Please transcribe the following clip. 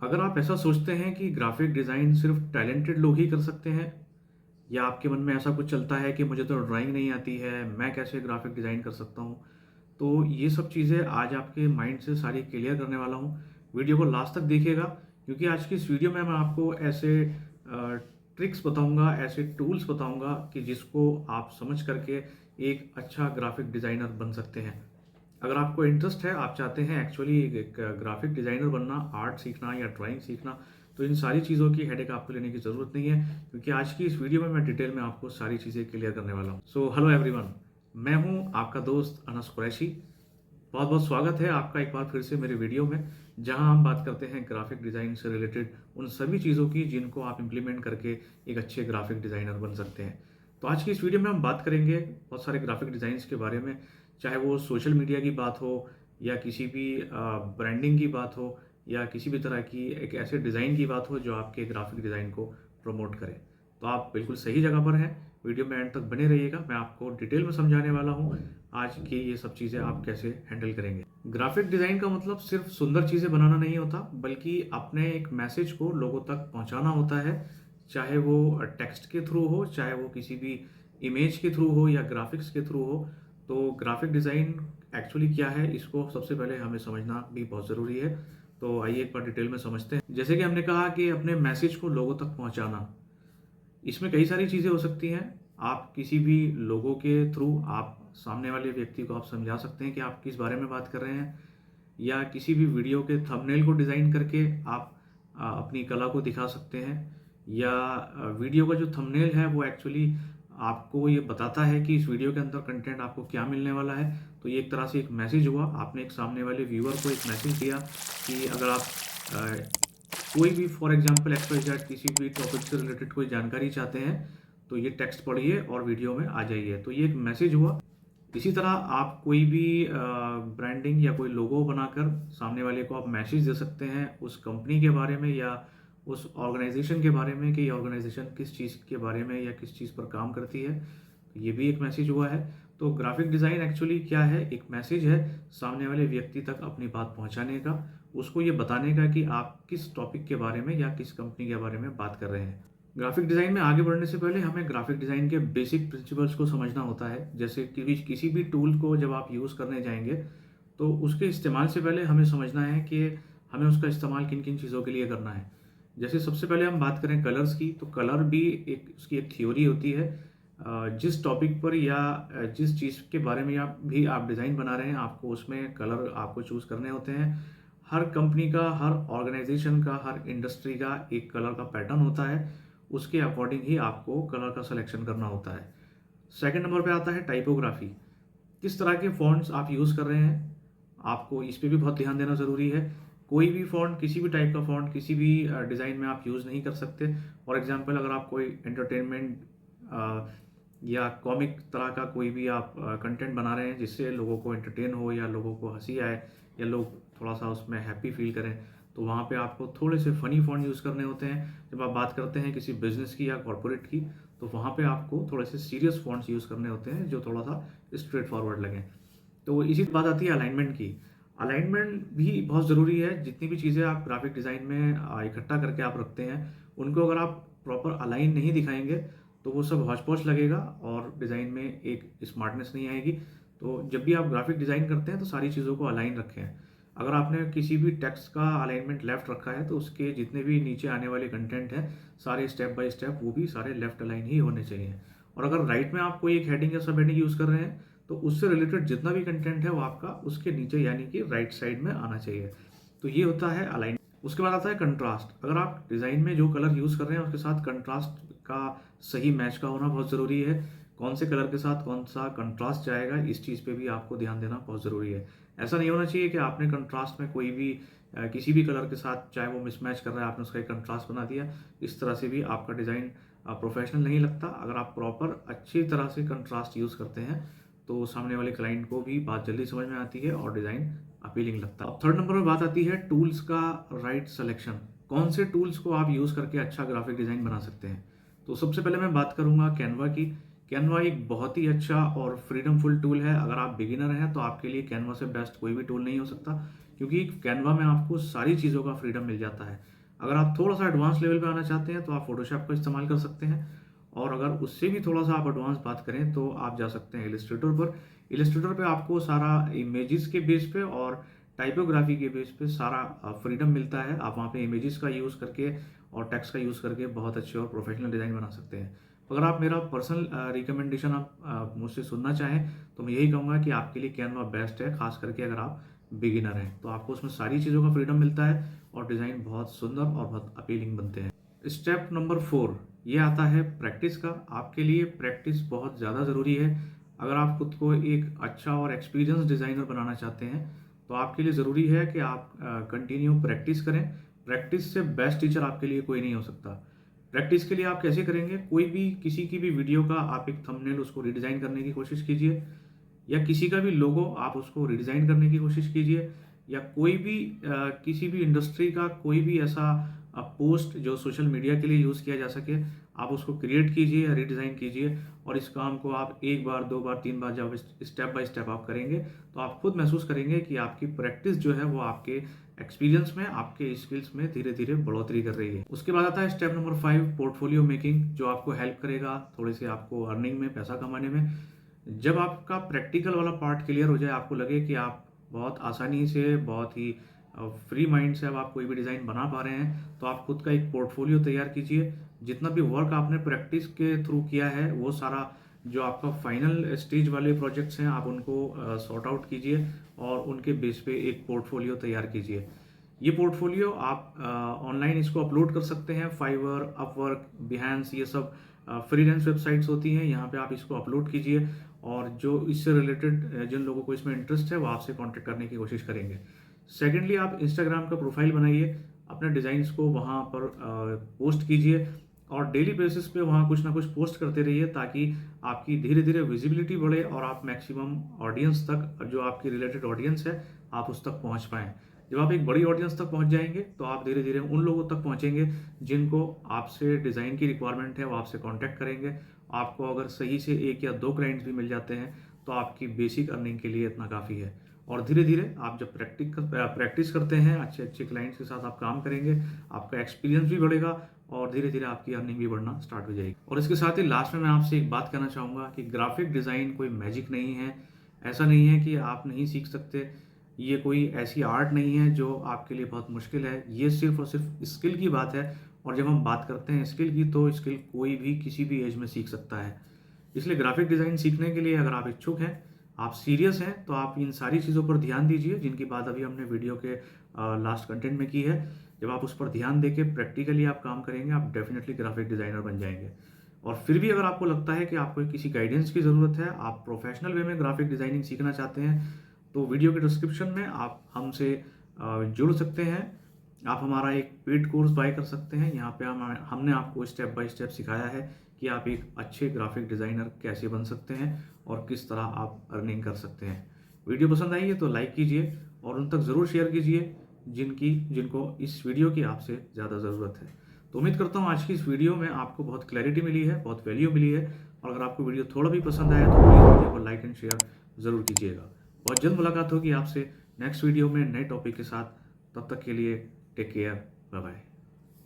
अगर आप ऐसा सोचते हैं कि ग्राफिक डिज़ाइन सिर्फ टैलेंटेड लोग ही कर सकते हैं, या आपके मन में ऐसा कुछ चलता है कि मुझे तो ड्राइंग नहीं आती है, मैं कैसे ग्राफिक डिज़ाइन कर सकता हूँ, तो ये सब चीज़ें आज आपके माइंड से सारी क्लियर करने वाला हूँ। वीडियो को लास्ट तक देखिएगा, क्योंकि आज की इस वीडियो में मैं आपको ऐसे ट्रिक्स बताऊँगा, ऐसे टूल्स बताऊँगा कि जिसको आप समझ करके एक अच्छा ग्राफिक डिज़ाइनर बन सकते हैं। अगर आपको इंटरेस्ट है, आप चाहते हैं एक्चुअली एक ग्राफिक डिज़ाइनर बनना, आर्ट सीखना या ड्राइंग सीखना, तो इन सारी चीज़ों की हेडेक आपको लेने की ज़रूरत नहीं है, क्योंकि आज की इस वीडियो में मैं डिटेल में आपको सारी चीज़ें क्लियर करने वाला हूँ। सो हेलो एवरीवन, मैं हूँ आपका दोस्त अनस कुरैशी। बहुत बहुत स्वागत है आपका एक बार फिर से मेरे वीडियो में, जहां हम बात करते हैं ग्राफिक डिज़ाइन से रिलेटेड उन सभी चीज़ों की जिनको आप इम्प्लीमेंट करके एक अच्छे ग्राफिक डिज़ाइनर बन सकते हैं। तो आज की इस वीडियो में हम बात करेंगे बहुत सारे ग्राफिक डिज़ाइंस के बारे में, चाहे वो सोशल मीडिया की बात हो, या किसी भी ब्रांडिंग की बात हो, या किसी भी तरह की एक ऐसे डिज़ाइन की बात हो जो आपके ग्राफिक डिज़ाइन को प्रमोट करे। तो आप बिल्कुल सही जगह पर हैं। वीडियो में एंड तक बने रहिएगा, मैं आपको डिटेल में समझाने वाला हूँ आज की ये सब चीज़ें आप कैसे हैंडल करेंगे। ग्राफिक डिज़ाइन का मतलब सिर्फ सुंदर चीज़ें बनाना नहीं होता, बल्कि अपने एक मैसेज को लोगों तक पहुँचाना होता है। चाहे वो टेक्स्ट के थ्रू हो, चाहे वो किसी भी इमेज के थ्रू हो या ग्राफिक्स के थ्रू हो। तो ग्राफिक डिज़ाइन एक्चुअली क्या है, इसको सबसे पहले हमें समझना भी बहुत ज़रूरी है। तो आइए एक बार डिटेल में समझते हैं। जैसे कि हमने कहा कि अपने मैसेज को लोगों तक पहुँचाना, इसमें कई सारी चीज़ें हो सकती हैं। आप किसी भी लोगों के थ्रू आप सामने वाले व्यक्ति को आप समझा सकते हैं कि आप किस बारे में बात कर रहे हैं, या किसी भी वीडियो के थंबनेल को डिज़ाइन करके आप अपनी कला को दिखा सकते हैं, या वीडियो का जो थंबनेल है वो एक्चुअली आपको ये बताता है कि इस वीडियो के अंदर कंटेंट आपको क्या मिलने वाला है। तो ये एक तरह से एक मैसेज हुआ, आपने एक सामने वाले व्यूअर को एक मैसेज दिया कि अगर आप कोई भी for example X Y Z किसी भी टॉपिक से रिलेटेड कोई जानकारी चाहते हैं, तो ये टेक्स्ट पढ़िए और वीडियो में आ जाइए। तो ये एक मैसेज हुआ। इसी तरह आप कोई भी ब्रांडिंग या कोई लोगो बनाकर सामने वाले को आप मैसेज दे सकते हैं उस कंपनी के बारे में, या उस ऑर्गेनाइजेशन के बारे में कि ये ऑर्गेनाइजेशन किस चीज़ के बारे में या किस चीज़ पर काम करती है। तो ये भी एक मैसेज हुआ है। तो ग्राफिक डिज़ाइन एक्चुअली क्या है, एक मैसेज है सामने वाले व्यक्ति तक अपनी बात पहुंचाने का, उसको ये बताने का कि आप किस टॉपिक के बारे में या किस कंपनी के बारे में बात कर रहे हैं। ग्राफिक डिज़ाइन में आगे बढ़ने से पहले हमें ग्राफिक डिज़ाइन के बेसिक प्रिंसिपल्स को समझना होता है। जैसे कि किसी भी टूल को जब आप यूज़ करने जाएंगे, तो उसके इस्तेमाल से पहले हमें समझना है कि हमें उसका इस्तेमाल किन किन चीज़ों के लिए करना है। जैसे सबसे पहले हम बात करें कलर्स की, तो कलर भी एक उसकी एक थ्योरी होती है। जिस टॉपिक पर या जिस चीज़ के बारे में आप डिज़ाइन बना रहे हैं, आपको उसमें कलर आपको चूज़ करने होते हैं। हर कंपनी का, हर ऑर्गेनाइजेशन का, हर इंडस्ट्री का एक कलर का पैटर्न होता है, उसके अकॉर्डिंग ही आपको कलर का सिलेक्शन करना होता है। सेकंड नंबर पे आता है टाइपोग्राफी। किस तरह के फ़ॉन्ट्स आप यूज़ कर रहे हैं, आपको इस पे भी बहुत ध्यान देना ज़रूरी है। कोई भी फ़ॉन्ट, किसी भी टाइप का फ़ॉन्ट किसी भी डिज़ाइन में आप यूज़ नहीं कर सकते। फॉर एग्ज़ाम्पल अगर आप कोई एंटरटेनमेंट या कॉमिक तरह का कोई भी आप कंटेंट बना रहे हैं जिससे लोगों को एंटरटेन हो या लोगों को हँसी आए या लोग थोड़ा-सा उसमें हैप्पी फ़ील करें, तो वहाँ पे आपको थोड़े से फ़नी फ़ॉन्ट यूज़ करने होते हैं। जब आप बात करते हैं किसी बिज़नेस की या कॉर्पोरेट की, तो वहाँ पे आपको थोड़े से सीरियस फ़ॉन्ट्स यूज़ करने होते हैं जो थोड़ा-सा स्ट्रेट फॉरवर्ड लगें। तो इसी बात आती है अलाइनमेंट की। अलाइनमेंट भी बहुत ज़रूरी है। जितनी भी चीज़ें आप ग्राफिक डिज़ाइन में इकट्ठा करके आप रखते हैं, उनको अगर आप प्रॉपर अलाइन नहीं दिखाएँगे, तो वो सब हौच-पौच लगेगा और डिज़ाइन में एक स्मार्टनेस नहीं आएगी। तो जब भी आप ग्राफिक डिज़ाइन करते हैं, तो सारी चीज़ों को अलाइन रखें। अगर आपने किसी भी टेक्स्ट का अलाइनमेंट लेफ्ट रखा है, तो उसके जितने भी नीचे आने वाले कंटेंट हैं, सारे स्टेप बाय स्टेप वो भी सारे लेफ्ट अलाइन ही होने चाहिए। और अगर राइट में आप कोई एक हेडिंग या सब हेडिंग यूज़ कर रहे हैं, तो उससे रिलेटेड जितना भी कंटेंट है वो आपका उसके नीचे यानी कि राइट साइड में आना चाहिए। तो ये होता है अलाइन। उसके बाद आता है कंट्रास्ट। अगर आप डिज़ाइन में जो कलर यूज़ कर रहे हैं उसके साथ कंट्रास्ट का सही मैच का होना बहुत ज़रूरी है। कौन से कलर के साथ कौन सा कंट्रास्ट जाएगा, इस चीज़ पे भी आपको ध्यान देना बहुत ज़रूरी है। ऐसा नहीं होना चाहिए कि आपने कंट्रास्ट में कोई भी किसी भी कलर के साथ, चाहे वो मिसमैच कर रहा है, आपने उसका एक कंट्रास्ट बना दिया। इस तरह से भी आपका डिज़ाइन प्रोफेशनल नहीं लगता। अगर आप प्रॉपर अच्छी तरह से कंट्रास्ट यूज़ करते हैं, तो सामने वाले क्लाइंट को भी बात जल्दी समझ में आती है और डिज़ाइन अपीलिंग लगता है। अब थर्ड नंबर पर बात आती है टूल्स का राइट सिलेक्शन। कौन से टूल्स को आप यूज़ करके अच्छा ग्राफिक डिज़ाइन बना सकते हैं। तो सबसे पहले मैं बात करूँगा कैनवा की। कैनवा एक बहुत ही अच्छा और फ्रीडमफुल टूल है। अगर आप बिगिनर हैं तो आपके लिए कैनवा से बेस्ट कोई भी टूल नहीं हो सकता, क्योंकि कैनवा में आपको सारी चीज़ों का फ्रीडम मिल जाता है। अगर आप थोड़ा सा एडवांस लेवल पे आना चाहते हैं तो आप फोटोशॉप का इस्तेमाल कर सकते हैं, और अगर उससे भी थोड़ा सा आप एडवांस बात करें तो आप जा सकते हैं इलस्ट्रेटर पर। इलस्ट्रेटर पे आपको सारा इमेजेस के बेस पे और टाइपोग्राफी के बेस पे सारा फ्रीडम मिलता है। आप वहाँ पे इमेजेस का यूज़ करके और टेक्स्ट का यूज़ करके बहुत अच्छे और प्रोफेशनल डिज़ाइन बना सकते हैं। अगर आप मेरा पर्सनल रिकमेंडेशन आप मुझसे सुनना चाहें तो मैं यही कहूँगा कि आपके लिए कैनवा बेस्ट है, खास करके अगर आप बिगिनर हैं तो आपको उसमें सारी चीज़ों का फ्रीडम मिलता है और डिज़ाइन बहुत सुंदर और बहुत अपीलिंग बनते हैं। स्टेप नंबर 4 ये आता है प्रैक्टिस का। आपके लिए प्रैक्टिस बहुत ज़्यादा ज़रूरी है। अगर आप खुद को एक अच्छा और एक्सपीरियंस डिज़ाइनर बनाना चाहते हैं तो आपके लिए ज़रूरी है कि आप कंटिन्यू प्रैक्टिस करें। प्रैक्टिस से बेस्ट टीचर आपके लिए कोई नहीं हो सकता। प्रैक्टिस के लिए आप कैसे करेंगे? कोई भी किसी की भी वीडियो का आप एक थंबनेल उसको रिडिज़ाइन करने की कोशिश कीजिए, या किसी का भी लोगो आप उसको रिडिज़ाइन करने की कोशिश कीजिए, या कोई भी किसी भी इंडस्ट्री का कोई भी ऐसा पोस्ट जो सोशल मीडिया के लिए यूज़ किया जा सके, आप उसको क्रिएट कीजिए या रिडिज़ाइन कीजिए। और इस काम को आप 1 बार, 2 बार, 3 बार जब स्टेप बाय स्टेप आप करेंगे तो आप खुद महसूस करेंगे कि आपकी प्रैक्टिस जो है वो आपके एक्सपीरियंस में, आपके स्किल्स में धीरे-धीरे बढ़ोतरी कर रही है। उसके बाद आता है स्टेप नंबर 5 पोर्टफोलियो मेकिंग, जो आपको हेल्प करेगा थोड़े से आपको अर्निंग में, पैसा कमाने में। जब आपका प्रैक्टिकल वाला पार्ट क्लियर हो जाए, आपको लगे कि आप बहुत आसानी से, बहुत ही फ्री माइंड से अब आप कोई भी डिज़ाइन बना पा रहे हैं, तो आप खुद का एक पोर्टफोलियो तैयार कीजिए। जितना भी वर्क आपने प्रैक्टिस के थ्रू किया है वो सारा जो आपका फाइनल स्टेज वाले प्रोजेक्ट्स हैं आप उनको सॉर्ट आउट कीजिए और उनके बेस पे एक पोर्टफोलियो तैयार कीजिए। ये पोर्टफोलियो आप ऑनलाइन इसको अपलोड कर सकते हैं। फाइवर, अपवर्क, बिहेंस, ये सब फ्रीलांस वेबसाइट्स होती हैं, यहाँ पे आप इसको अपलोड कीजिए और जो इससे रिलेटेड जिन लोगों को इसमें इंटरेस्ट है वो आपसे कांटेक्ट करने की कोशिश करेंगे। सेकेंडली, आप इंस्टाग्राम का प्रोफाइल बनाइए, अपने डिज़ाइंस को वहाँ पर पोस्ट कीजिए और डेली बेसिस पे वहाँ कुछ ना कुछ पोस्ट करते रहिए, ताकि आपकी धीरे धीरे विजिबिलिटी बढ़े और आप मैक्सिमम ऑडियंस तक, जो आपकी रिलेटेड ऑडियंस है, आप उस तक पहुँच पाएँ। जब आप एक बड़ी ऑडियंस तक पहुँच जाएंगे तो आप धीरे धीरे उन लोगों तक पहुँचेंगे जिनको आपसे डिज़ाइन की रिक्वायरमेंट है, वो आपसे कॉन्टैक्ट करेंगे। आपको अगर सही से 1 या 2 क्लाइंट्स भी मिल जाते हैं तो आपकी बेसिक अर्निंग के लिए इतना काफ़ी है। और धीरे धीरे आप जब प्रैक्टिस करते हैं, अच्छे अच्छे क्लाइंट्स के साथ आप काम करेंगे, आपका एक्सपीरियंस भी बढ़ेगा और धीरे धीरे आपकी अर्निंग भी बढ़ना स्टार्ट हो जाएगी। और इसके साथ ही लास्ट में मैं आपसे एक बात कहना चाहूँगा कि ग्राफिक डिज़ाइन कोई मैजिक नहीं है। ऐसा नहीं है कि आप नहीं सीख सकते। ये कोई ऐसी आर्ट नहीं है जो आपके लिए बहुत मुश्किल है। ये सिर्फ और सिर्फ स्किल की बात है। और जब हम बात करते हैं स्किल की, तो स्किल कोई भी किसी भी एज में सीख सकता है। इसलिए ग्राफिक डिज़ाइन सीखने के लिए अगर आप इच्छुक हैं, आप सीरियस हैं, तो आप इन सारी चीज़ों पर ध्यान दीजिए जिनकी बात अभी हमने वीडियो के लास्ट कंटेंट में की है। जब आप उस पर ध्यान देके प्रैक्टिकली आप काम करेंगे, आप डेफिनेटली ग्राफिक डिज़ाइनर बन जाएंगे। और फिर भी अगर आपको लगता है कि आपको किसी गाइडेंस की ज़रूरत है, आप प्रोफेशनल वे में ग्राफिक डिज़ाइनिंग सीखना चाहते हैं, तो वीडियो के डिस्क्रिप्शन में आप हमसे जुड़ सकते हैं। आप हमारा एक पेड कोर्स बाय कर सकते हैं। यहाँ पे हमने आपको स्टेप बाय स्टेप सिखाया है कि आप एक अच्छे ग्राफिक डिज़ाइनर कैसे बन सकते हैं और किस तरह आप अर्निंग कर सकते हैं। वीडियो पसंद आई है तो लाइक कीजिए और उन तक ज़रूर शेयर कीजिए जिनको इस वीडियो की आपसे ज़्यादा ज़रूरत है। तो उम्मीद करता हूँ आज की इस वीडियो में आपको बहुत क्लैरिटी मिली है, बहुत वैल्यू मिली है। और अगर आपको वीडियो थोड़ा भी पसंद आया तो प्लीज़ वीडियो को लाइक एंड शेयर ज़रूर कीजिएगा। बहुत जल्द मुलाकात होगी आपसे नेक्स्ट वीडियो में नए टॉपिक के साथ। तब तक के लिए टेक केयर, बाय बाय।